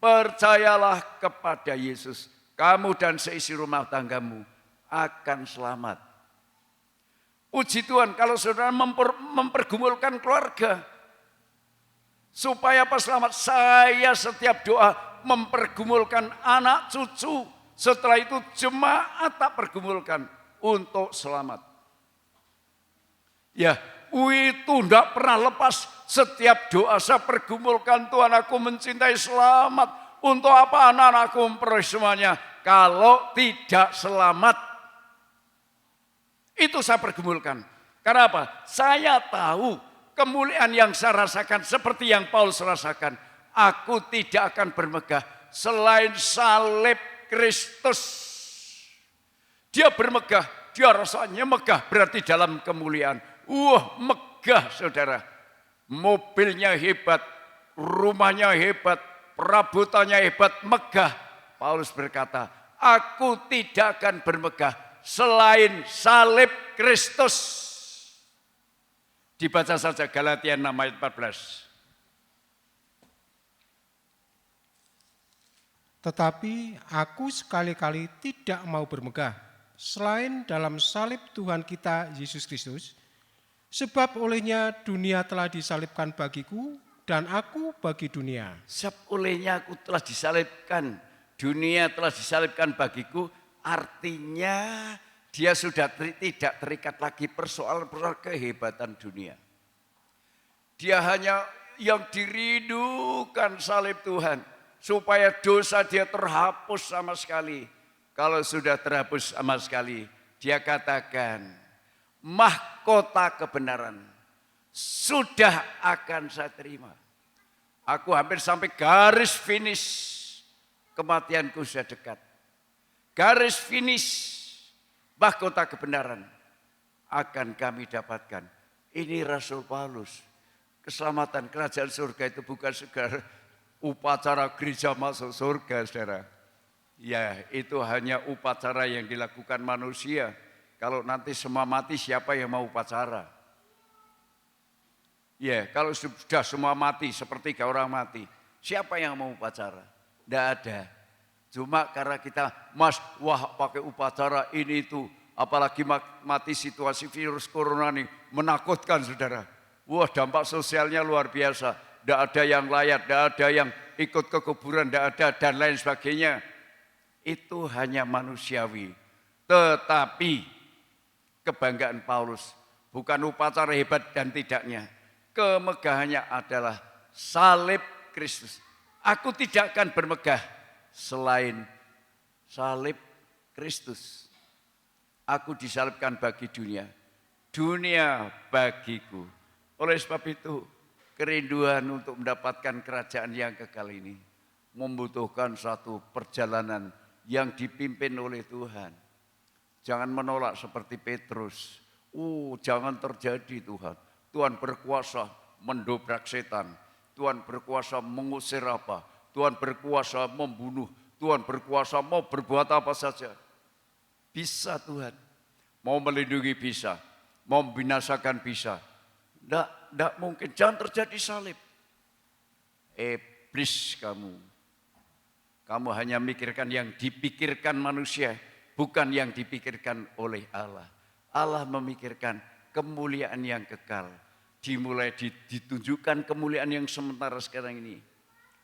Percayalah kepada Yesus. Kamu dan seisi rumah tanggamu akan selamat. Puji Tuhan kalau saudara mempergumulkan keluarga. Supaya apa selamat? Saya setiap doa mempergumulkan anak cucu. Setelah itu jemaat tak pergumulkan untuk selamat. Ya, itu tidak pernah lepas. Setiap doa saya pergumulkan, Tuhan aku mencintai selamat. Untuk apa anak-anakku memperoleh semuanya? Kalau tidak selamat. Itu saya pergumulkan. Karena apa? Saya tahu kemuliaan yang saya rasakan seperti yang Paulus rasakan. Aku tidak akan bermegah selain salib Kristus. Dia bermegah, dia rasanya megah berarti dalam kemuliaan. Megah saudara. Mobilnya hebat, rumahnya hebat, perabotannya hebat, megah. Paulus berkata, aku tidak akan bermegah selain salib Kristus. Dibaca saja Galatia 6 ayat 14. Tetapi aku sekali-kali tidak mau bermegah selain dalam salib Tuhan kita Yesus Kristus. Sebab olehnya dunia telah disalibkan bagiku dan aku bagi dunia. Sebab olehnya aku telah disalibkan, dunia telah disalibkan bagiku. Artinya dia sudah tidak terikat lagi persoalan-persoalan kehebatan dunia. Dia hanya yang dirindukan salib Tuhan. Supaya dosa dia terhapus sama sekali. Kalau sudah terhapus sama sekali, dia katakan, mahkota kebenaran sudah akan saya terima. Aku hampir sampai garis finish, kematianku sudah dekat. Garis finish, mahkota kebenaran akan kami dapatkan. Ini Rasul Paulus. Keselamatan kerajaan surga itu bukan segala upacara gereja masuk surga, saudara. Ya, itu hanya upacara yang dilakukan manusia. Kalau nanti semua mati, siapa yang mau upacara? Ya, kalau sudah semua mati, sepertiga orang mati, siapa yang mau upacara? Tidak ada. Cuma karena kita, pakai upacara ini itu, apalagi mati situasi virus corona ini, menakutkan saudara. Dampak sosialnya luar biasa. Tidak ada yang layak, tidak ada yang ikut ke kuburan, tidak ada, dan lain sebagainya. Itu hanya manusiawi. Tetapi kebanggaan Paulus bukan upacara hebat dan tidaknya. Kemegahannya adalah salib Kristus. Aku tidak akan bermegah selain salib Kristus. Aku disalibkan bagi dunia. dunia bagiku. Oleh sebab itu, kerinduan untuk mendapatkan kerajaan yang kekal ini membutuhkan satu perjalanan yang dipimpin oleh Tuhan. Jangan menolak seperti Petrus. Jangan terjadi Tuhan. Tuhan berkuasa mendobrak setan. Tuhan berkuasa mengusir apa. Tuhan berkuasa membunuh. Tuhan berkuasa mau berbuat apa saja. Bisa Tuhan. Mau melindungi bisa. Mau membinasakan bisa. Tidak mungkin. Jangan terjadi salib. Iblis kamu. Kamu hanya mikirkan yang dipikirkan manusia. Bukan yang dipikirkan oleh Allah. Allah memikirkan kemuliaan yang kekal. Dimulai ditunjukkan kemuliaan yang sementara sekarang ini.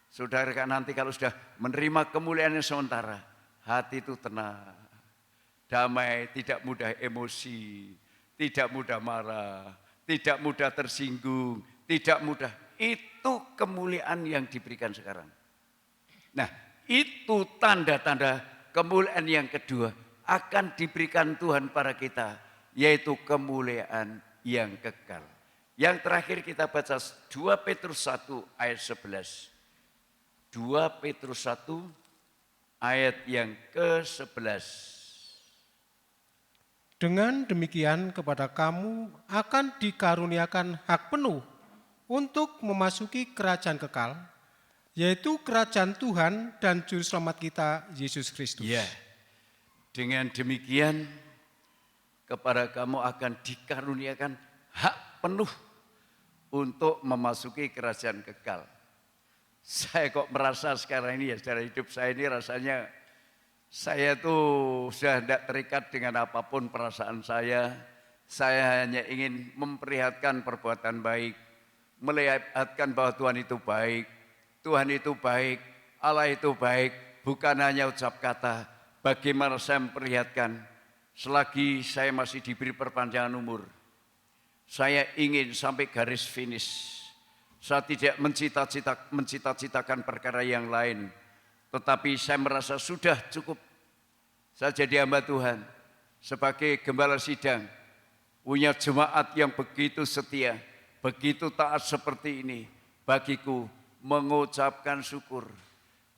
Saudara nanti kalau sudah menerima kemuliaan yang sementara. Hati itu tenang. Damai, tidak mudah emosi. Tidak mudah marah. Tidak mudah tersinggung. Tidak mudah. Itu kemuliaan yang diberikan sekarang. Nah, itu tanda-tanda kemuliaan yang kedua akan diberikan Tuhan pada kita, yaitu kemuliaan yang kekal. Yang terakhir kita baca 2 Petrus 1 ayat 11. 2 Petrus 1 ayat yang ke-11. Dengan demikian kepada kamu akan dikaruniakan hak penuh untuk memasuki kerajaan kekal, yaitu kerajaan Tuhan dan Juru Selamat kita, Yesus Kristus. Ya, dengan demikian kepada kamu akan dikaruniakan hak penuh untuk memasuki kerajaan kekal. Saya kok merasa sekarang ini ya, secara hidup saya ini rasanya saya tuh sudah tidak terikat dengan apapun perasaan saya. Saya hanya ingin memperlihatkan perbuatan baik, melihatkan bahwa Tuhan itu baik. Tuhan itu baik, Allah itu baik, bukan hanya ucap kata. Bagaimana saya memperlihatkan, selagi saya masih diberi perpanjangan umur, saya ingin sampai garis finish. Saya tidak mencita-citakan perkara yang lain, tetapi saya merasa sudah cukup. Saya jadi hamba Tuhan, sebagai gembala sidang, punya jemaat yang begitu setia, begitu taat seperti ini. Bagiku mengucapkan syukur.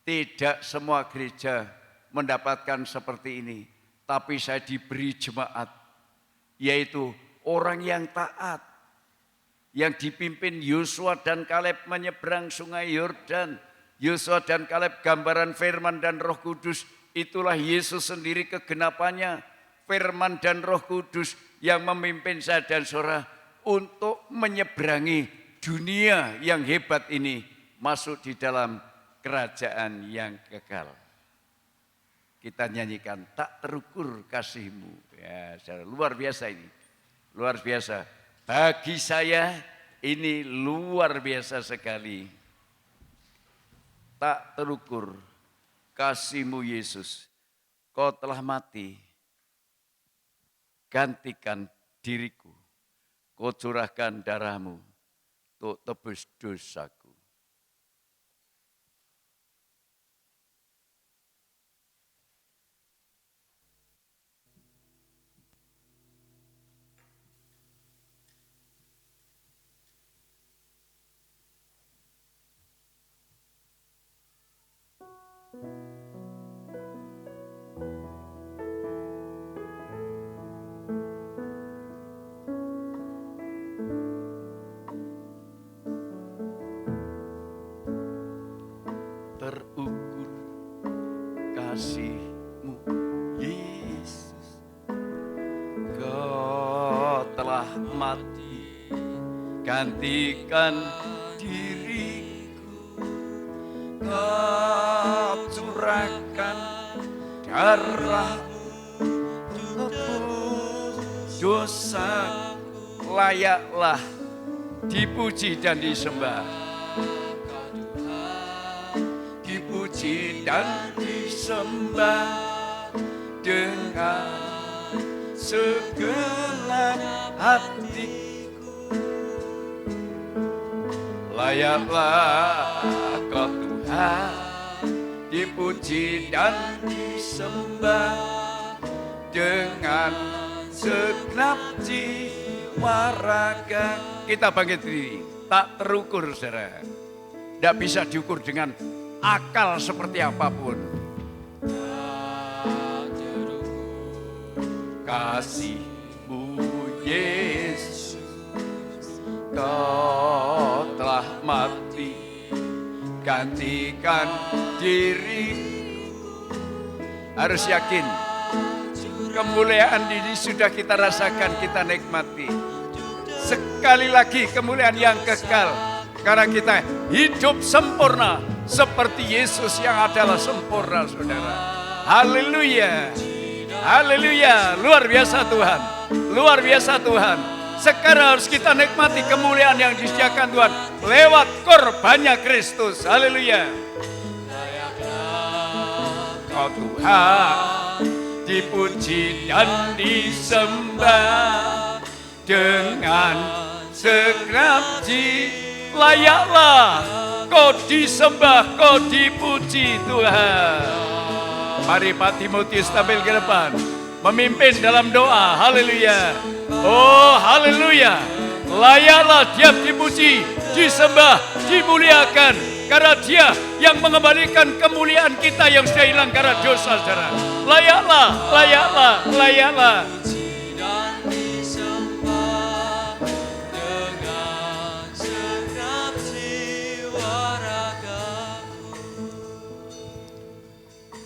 Tidak semua gereja mendapatkan seperti ini, tapi saya diberi jemaat, yaitu orang yang taat, yang dipimpin Yosua dan Kaleb menyeberang sungai Yordan. Yosua dan Kaleb gambaran firman dan Roh Kudus, itulah Yesus sendiri kegenapannya. Firman dan Roh Kudus yang memimpin saya dan saudara untuk menyeberangi dunia yang hebat ini masuk di dalam kerajaan yang kekal. Kita nyanyikan tak terukur kasihmu. Ya, luar biasa ini. Luar biasa. Bagi saya ini luar biasa sekali. Tak terukur kasihmu Yesus. Kau telah mati. Gantikan diriku. Kau curahkan darahmu untuk tebus dosaku. Terukur kasih-Mu Yesus, Kau telah mati, gantikan diriku, Kau curahkan darah-Mu, tebus dosa, layaklah dipuji dan disembah. Dipuji dan disembah dengan segenap hatiku. Layaklah Kau Tuhan, dipuji dan disembah dengan segenap jiwa. waraga. Kita bangkit diri, tak terukur saudara. Tidak bisa diukur dengan akal seperti apapun. Kasih-Mu Yesus, Kau telah mati, gantikan diriku. Harus yakin, kemuliaan ini sudah kita rasakan, kita nikmati. Sekali lagi kemuliaan yang kekal, karena kita hidup sempurna seperti Yesus yang adalah sempurna, saudara. Haleluya, haleluya, luar biasa Tuhan, luar biasa Tuhan. Sekarang harus kita nikmati kemuliaan yang disediakan Tuhan lewat korbannya Kristus. Haleluya. Kau Tuhan dipuji dan disembah dengan segenap jiwa. Layaklah Kau disembah, Kau dipuji Tuhan. Mari Pak Timotius tampil ke depan, memimpin dalam doa. Haleluya. Oh haleluya. Layaklah Dia dipuji, disembah, dimuliakan, karena Dia yang mengembalikan kemuliaan kita yang sudah hilang karena dosa, saudara. Layaklah, layaklah, layaklah.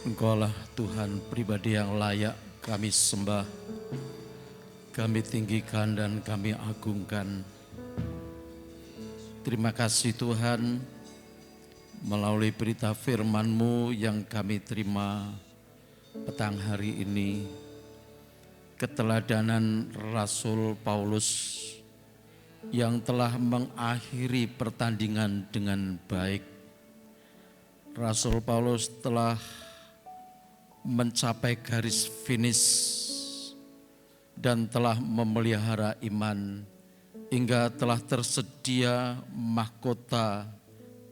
Engkaulah Tuhan pribadi yang layak kami sembah, kami tinggikan dan kami agungkan. Terima kasih Tuhan, melalui berita firman-Mu yang kami terima petang hari ini, keteladanan Rasul Paulus yang telah mengakhiri pertandingan dengan baik. Rasul Paulus telah mencapai garis finish dan telah memelihara iman hingga telah tersedia mahkota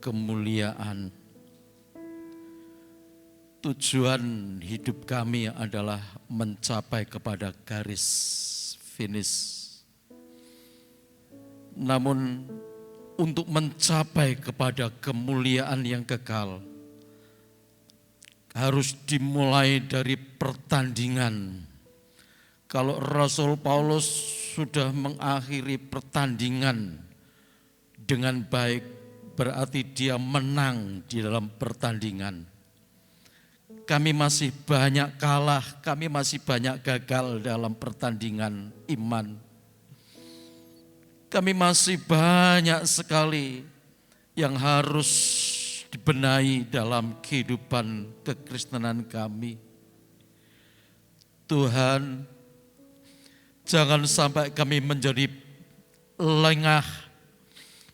kemuliaan. Tujuan hidup kami adalah mencapai kepada garis finish. Namun untuk mencapai kepada kemuliaan yang kekal, harus dimulai dari pertandingan. Kalau Rasul Paulus sudah mengakhiri pertandingan dengan baik, berarti dia menang di dalam pertandingan. Kami masih banyak kalah, kami masih banyak gagal dalam pertandingan iman. Kami masih banyak sekali yang harus dibenahi dalam kehidupan kekristenan kami. Tuhan, jangan sampai kami menjadi lengah,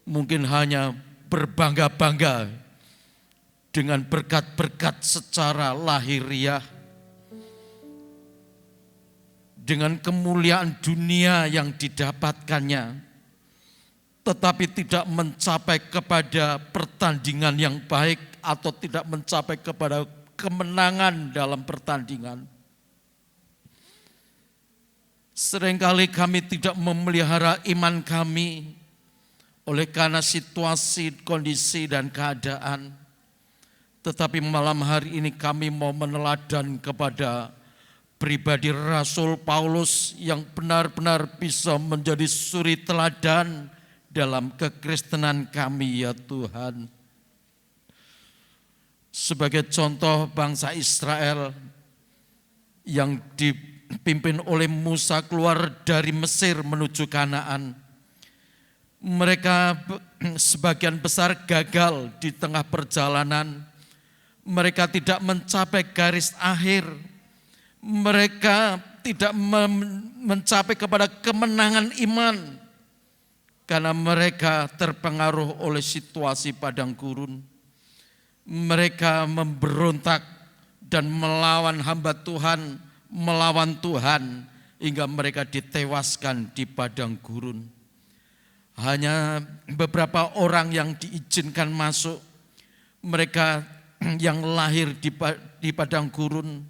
mungkin hanya berbangga-bangga dengan berkat-berkat secara lahiriah, dengan kemuliaan dunia yang didapatkannya, tetapi tidak mencapai kepada pertandingan yang baik atau tidak mencapai kepada kemenangan dalam pertandingan. Seringkali kami tidak memelihara iman kami oleh karena situasi, kondisi, dan keadaan. Tetapi malam hari ini kami mau meneladan kepada pribadi Rasul Paulus yang benar-benar bisa menjadi suri teladan dalam kekristenan kami ya Tuhan. Sebagai contoh bangsa Israel yang dipimpin oleh Musa keluar dari Mesir menuju Kanaan. Mereka sebagian besar gagal di tengah perjalanan. Mereka tidak mencapai garis akhir. Mereka tidak mencapai kepada kemenangan iman. Karena mereka terpengaruh oleh situasi padang gurun. Mereka memberontak dan melawan hamba Tuhan, melawan Tuhan, hingga mereka ditewaskan di padang gurun. Hanya beberapa orang yang diizinkan masuk, mereka yang lahir di padang gurun,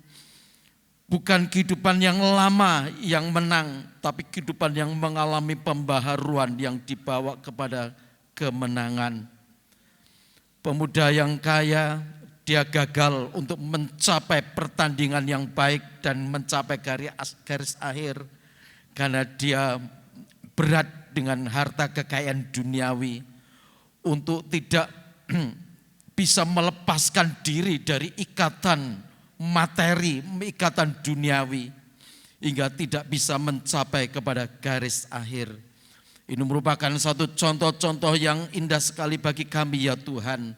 Bukan kehidupan yang lama yang menang, tapi kehidupan yang mengalami pembaharuan yang dibawa kepada kemenangan. Pemuda yang kaya, dia gagal untuk mencapai pertandingan yang baik dan mencapai garis akhir karena dia berat dengan harta kekayaan duniawi untuk tidak bisa melepaskan diri dari ikatan materi, ikatan duniawi, hingga tidak bisa mencapai kepada garis akhir. Ini merupakan satu contoh-contoh yang indah sekali bagi kami ya Tuhan,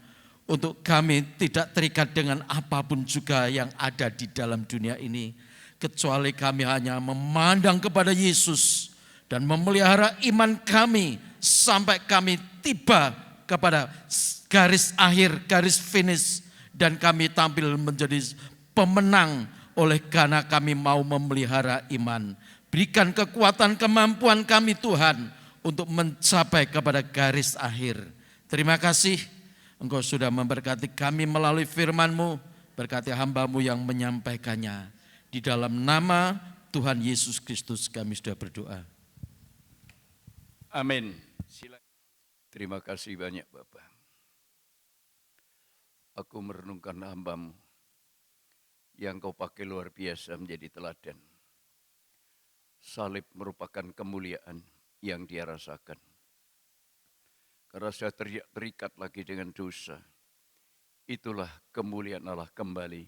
untuk kami tidak terikat dengan apapun juga yang ada di dalam dunia ini, kecuali kami hanya memandang kepada Yesus dan memelihara iman kami sampai kami tiba kepada garis akhir, garis finish, dan kami tampil menjadi pemenang oleh karena kami mau memelihara iman. Berikan kekuatan kemampuan kami Tuhan untuk mencapai kepada garis akhir. Terima kasih Engkau sudah memberkati kami melalui firman-Mu, berkati hamba-Mu yang menyampaikannya. Di dalam nama Tuhan Yesus Kristus kami sudah berdoa. Amin. Terima kasih banyak Bapak. Aku merenungkan hamba-Mu yang Kau pakai luar biasa menjadi teladan. Salib merupakan kemuliaan yang Dia rasakan. Karena saya terikat lagi dengan dosa. Itulah kemuliaan Allah kembali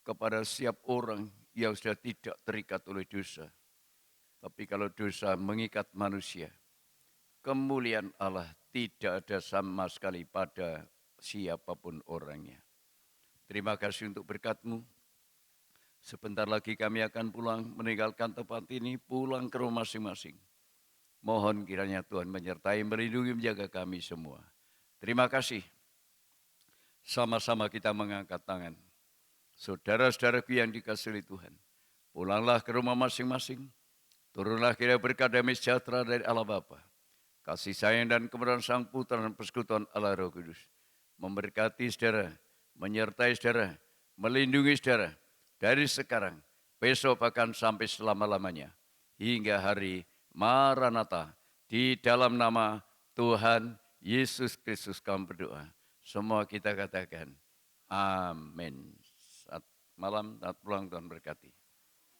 kepada setiap orang yang sudah tidak terikat oleh dosa. Tapi kalau dosa mengikat manusia, kemuliaan Allah tidak ada sama sekali pada siapapun orangnya. Terima kasih untuk berkat-Mu. Sebentar lagi kami akan pulang, meninggalkan tempat ini, pulang ke rumah masing-masing. Mohon kiranya Tuhan menyertai, melindungi, menjaga kami semua. Terima kasih. Sama-sama kita mengangkat tangan. Saudara-saudaraku yang dikasihi Tuhan, pulanglah ke rumah masing-masing. Turunlah kiranya berkat damai sejahtera dari Allah Bapa, kasih sayang dan kemuliaan Sang Putra dan persekutuan Allah Roh Kudus memberkati saudara, menyertai saudara, melindungi saudara dari sekarang, besok bahkan sampai selama-lamanya, hingga hari Maranatha. Di dalam nama Tuhan Yesus Kristus kami berdoa. Semua kita katakan amin. Saat malam, saat pulang Tuhan berkati.